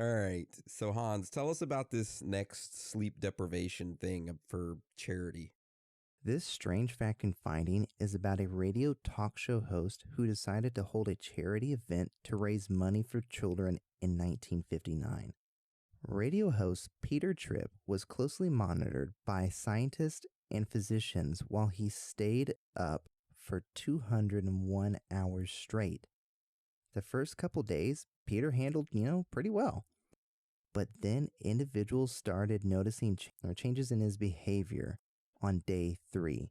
All right. So, Hans, tell us about this next sleep deprivation thing for charity. This strange fact and finding is about a radio talk show host who decided to hold a charity event to raise money for children in 1959. Radio host Peter Tripp was closely monitored by scientists and physicians while he stayed up for 201 hours straight. The first couple days, Peter handled, pretty well. But then individuals started noticing changes in his behavior on day 3.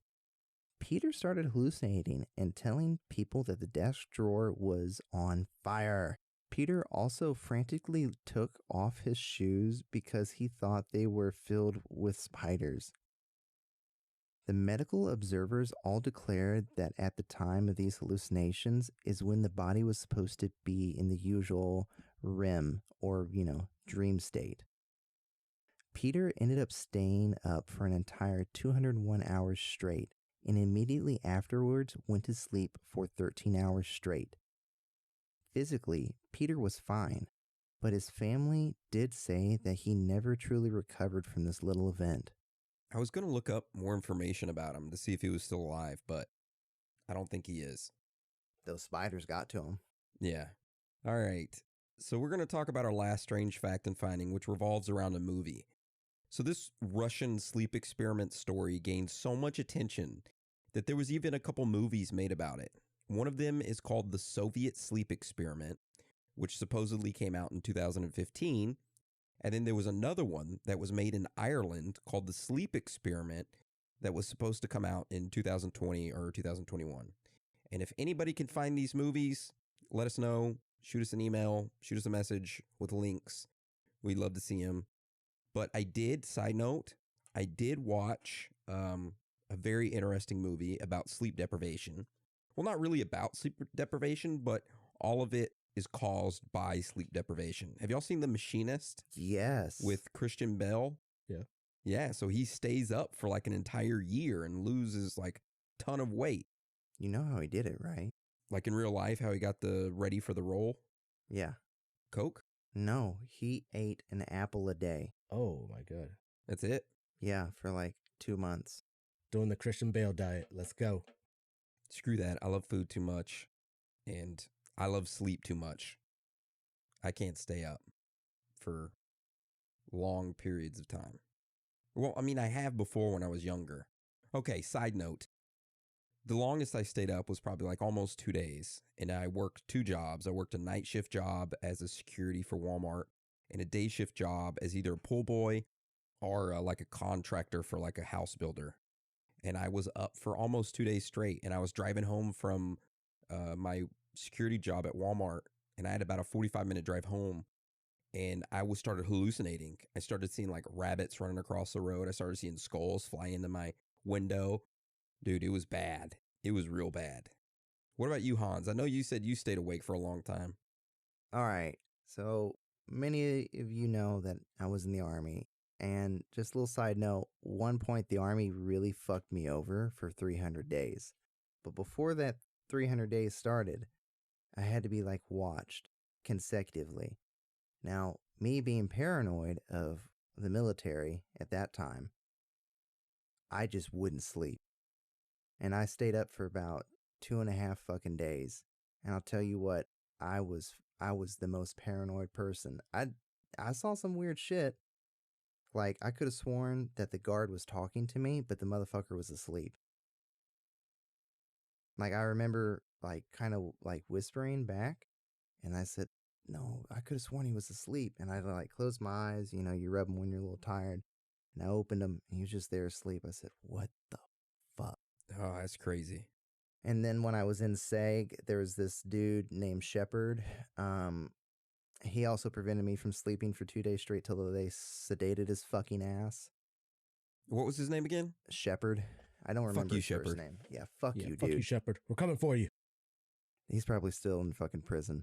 Peter started hallucinating and telling people that the desk drawer was on fire. Peter also frantically took off his shoes because he thought they were filled with spiders. The medical observers all declared that at the time of these hallucinations is when the body was supposed to be in the usual REM or, dream state. Peter ended up staying up for an entire 201 hours straight and immediately afterwards went to sleep for 13 hours straight. Physically, Peter was fine, but his family did say that he never truly recovered from this little event. I was going to look up more information about him to see if he was still alive, but I don't think he is. Those spiders got to him. Yeah. All right. So we're going to talk about our last strange fact and finding, which revolves around a movie. So this Russian sleep experiment story gained so much attention that there was even a couple movies made about it. One of them is called The Soviet Sleep Experiment, which supposedly came out in 2015. And then there was another one that was made in Ireland called The Sleep Experiment that was supposed to come out in 2020 or 2021. And if anybody can find these movies, let us know. Shoot us an email, shoot us a message with links. We'd love to see them. But side note, I did watch a very interesting movie about sleep deprivation. Well, not really about sleep deprivation, but all of it is caused by sleep deprivation. Have y'all seen The Machinist? Yes. With Christian Bale? Yeah. Yeah, so he stays up for like an entire year and loses like a ton of weight. You know how he did it, right? Like in real life, how he got the ready for the role? Yeah. Coke? No, he ate an apple a day. Oh my God. That's it? Yeah, for like 2 months. Doing the Christian Bale diet. Let's go. Screw that. I love food too much. And I love sleep too much. I can't stay up for long periods of time. Well, I mean, I have before when I was younger. Okay, side note. The longest I stayed up was probably like almost 2 days. And I worked 2 jobs. I worked a night shift job as a security for Walmart and a day shift job as either a pool boy or like a contractor for like a house builder. And I was up for almost 2 days straight. And I was driving home from my security job at Walmart. And I had about a 45-minute drive home. And I started hallucinating. I started seeing like rabbits running across the road. I started seeing skulls fly into my window. Dude, it was bad. It was real bad. What about you, Hans? I know you said you stayed awake for a long time. All right. So many of you know that I was in the Army. And just a little side note, one point the Army really fucked me over for 300 days. But before that 300 days started, I had to be like watched consecutively. Now, me being paranoid of the military at that time, I just wouldn't sleep. And I stayed up for about 2.5 fucking days. And I'll tell you what, I was the most paranoid person. I saw some weird shit. Like, I could have sworn that the guard was talking to me, but the motherfucker was asleep. Like, I remember, like, kind of, like, whispering back. And I said, no, I could have sworn he was asleep. And I, like, closed my eyes. You know, you rub them when you're a little tired. And I opened them, and he was just there asleep. I said, what the fuck? Oh, that's crazy. And then when I was in SEG, there was this dude named Shepard. He also prevented me from sleeping for 2 days straight till they sedated his fucking ass. What was his name again? Shepard. I don't remember his Shepard. first name. Yeah, fuck you, dude. Fuck you, Shepard. We're coming for you. He's probably still in fucking prison.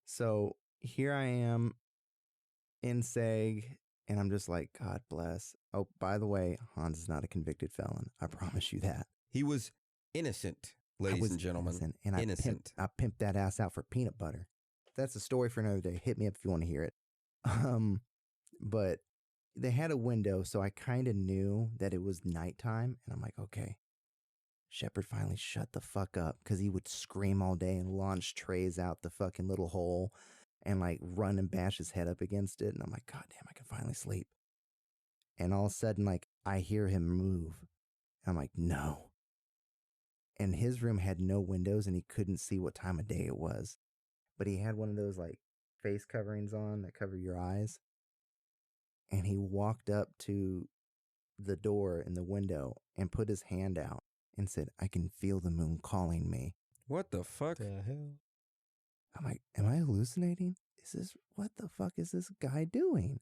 So here I am in SEG, and I'm just like, God bless. Oh, by the way, Hans is not a convicted felon. I promise you that. He was innocent, ladies and gentlemen. Innocent, and innocent. I pimped that ass out for peanut butter. That's a story for another day. Hit me up if you want to hear it. But they had a window, so I kind of knew that it was nighttime. And I'm like, okay, Shepard finally shut the fuck up, because he would scream all day and launch trays out the fucking little hole and like run and bash his head up against it. And I'm like, God damn, I can finally sleep. And all of a sudden, like, I hear him move. I'm like, no. And his room had no windows and he couldn't see what time of day it was. But he had one of those like face coverings on that cover your eyes. And he walked up to the door in the window and put his hand out and said, I can feel the moon calling me. What the fuck? The hell? I'm like, am I hallucinating? What the fuck is this guy doing?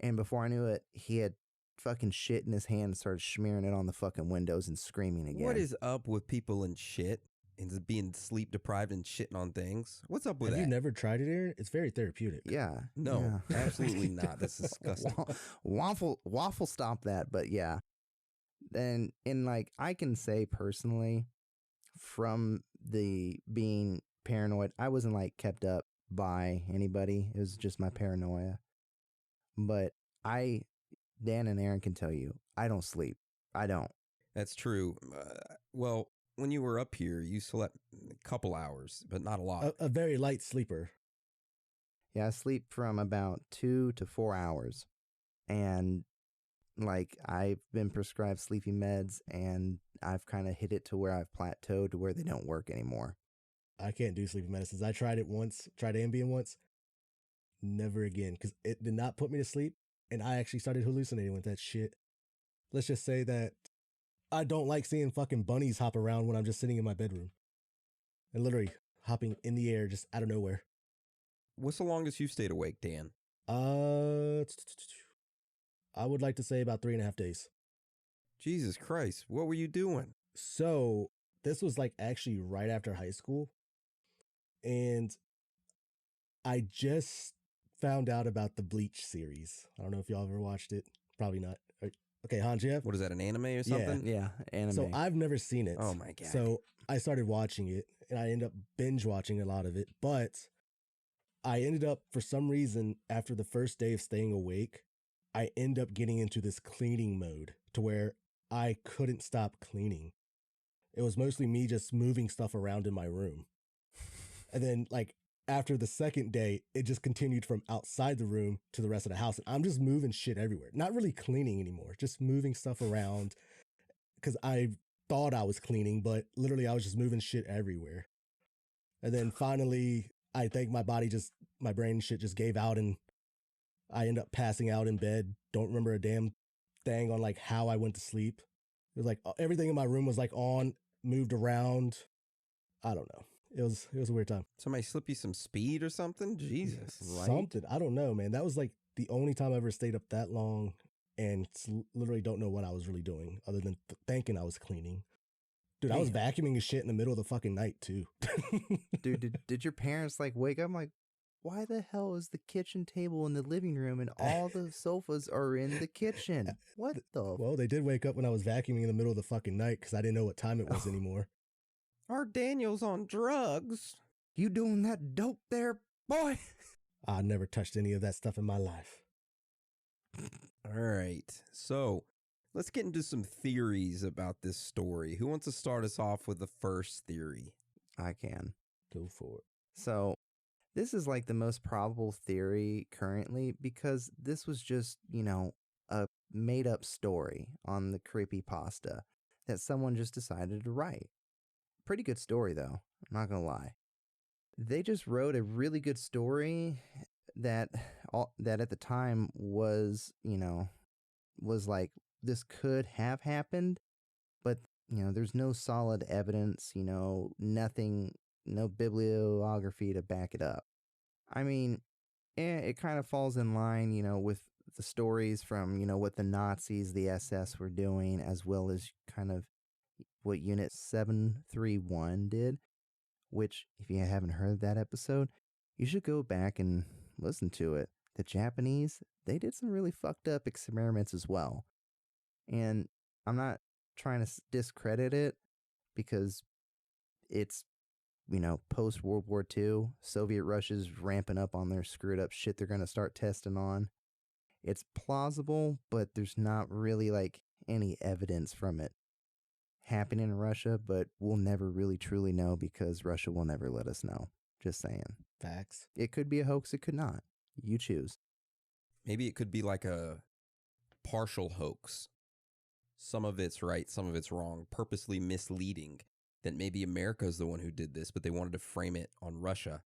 And before I knew it, he had fucking shit in his hand and started smearing it on the fucking windows and screaming again. What is up with people and shit and just being sleep deprived and shitting on things? What's up with Have that? you never tried it, Aaron? It's very therapeutic. Yeah. No, yeah. absolutely not. That's disgusting. Waffle stop that, but yeah. And like I can say personally, from the being paranoid, I wasn't like kept up by anybody. It was just my paranoia. But Dan and Aaron can tell you, I don't sleep. I don't. That's true. Well, when you were up here, you slept a couple hours, but not a lot. A very light sleeper. Yeah, I sleep from about 2 to 4 hours. And like I've been prescribed sleeping meds and I've kind of hit it to where I've plateaued to where they don't work anymore. I can't do sleeping medicines. I tried it once, tried Ambien once. Never again, because it did not put me to sleep. And I actually started hallucinating with that shit. Let's just say that I don't like seeing fucking bunnies hop around when I'm just sitting in my bedroom. And literally hopping in the air just out of nowhere. What's the longest you stayed awake, Dan? I would like to say about 3.5 days. Jesus Christ, what were you doing? So this was like actually right after high school. And I just found out about the Bleach series. I don't know if y'all ever watched it. Probably not. Okay, Hans, you have? What is that, an anime or something? Yeah, anime. So I've never seen it. Oh my God. So I started watching it and I ended up binge watching a lot of it. But I ended up, for some reason, after the first day of staying awake, I end up getting into this cleaning mode to where I couldn't stop cleaning. It was mostly me just moving stuff around in my room. And then like after the second day, it just continued from outside the room to the rest of the house. And I'm just moving shit everywhere. Not really cleaning anymore, just moving stuff around because I thought I was cleaning, but literally I was just moving shit everywhere. And then finally, I think my brain shit just gave out and I end up passing out in bed. Don't remember a damn thing on like how I went to sleep. It was like everything in my room was like on, moved around. I don't know. It was a weird time. Somebody slip you some speed or something? Jesus. Right? Something. I don't know, man. That was like the only time I ever stayed up that long and literally don't know what I was really doing other than thinking I was cleaning. Dude, I was vacuuming shit in the middle of the fucking night too. Dude, did your parents like wake up? I'm like, why the hell is the kitchen table in the living room and all the sofas are in the kitchen? What the? Well, they did wake up when I was vacuuming in the middle of the fucking night because I didn't know what time it was anymore. Our Daniel's on drugs. You doing that dope there, boy? I never touched any of that stuff in my life. All right. So let's get into some theories about this story. Who wants to start us off with the first theory? I can. Go for it. So this is like the most probable theory currently because this was just, a made up story on the creepypasta that someone just decided to write. Pretty good story though, I'm not gonna lie. They just wrote a really good story that at the time was, was like this could have happened, but there's no solid evidence, nothing, no bibliography to back it up. I mean, it kind of falls in line, with the stories from, what the Nazis, the SS were doing, as well as kind of what Unit 731 did, which, if you haven't heard that episode, you should go back and listen to it. The Japanese, they did some really fucked up experiments as well. And I'm not trying to discredit it because it's post World War II, Soviet Russia's ramping up on their screwed up shit they're going to start testing on. It's plausible, but there's not really like any evidence from it happening in Russia, but we'll never really truly know because Russia will never let us know. Just saying. Facts. It could be a hoax, it could not. You choose. Maybe it could be like a partial hoax. Some of it's right, some of it's wrong, purposely misleading that maybe America's the one who did this, but they wanted to frame it on Russia.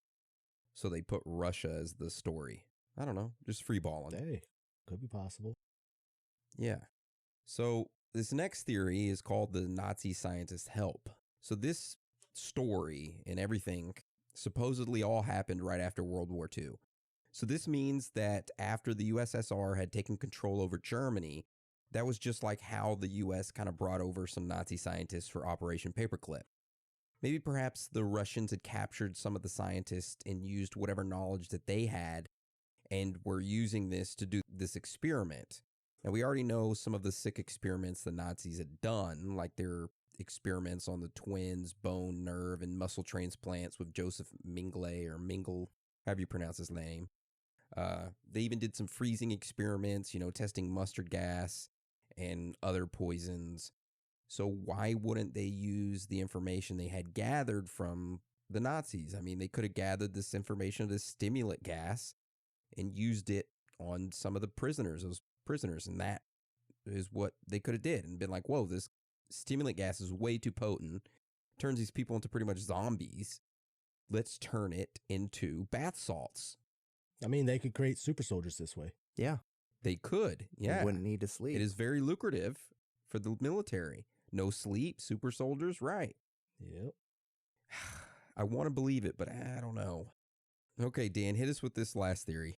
So they put Russia as the story. I don't know, just freeballing. Hey, could be possible. Yeah. So this next theory is called the Nazi scientist help. So this story and everything supposedly all happened right after World War II. So this means that after the USSR had taken control over Germany, that was just like how the US kind of brought over some Nazi scientists for Operation Paperclip. Maybe perhaps the Russians had captured some of the scientists and used whatever knowledge that they had and were using this to do this experiment. Now, we already know some of the sick experiments the Nazis had done, like their experiments on the twins, bone, nerve, and muscle transplants with Joseph Mengele, or Mengele, however you pronounce his name. They even did some freezing experiments, testing mustard gas and other poisons. So why wouldn't they use the information they had gathered from the Nazis? I mean, they could have gathered this information of this stimulant gas and used it on some of the prisoners, and that is what they could have did and been like, whoa, this stimulant gas is way too potent, turns these people into pretty much zombies. Let's turn it into bath salts. I mean, they could create super soldiers this way. Yeah. They could, yeah. You wouldn't need to sleep. It is very lucrative for the military. No sleep, super soldiers, right. Yep. I want to believe it, but I don't know. Okay, Dan, hit us with this last theory.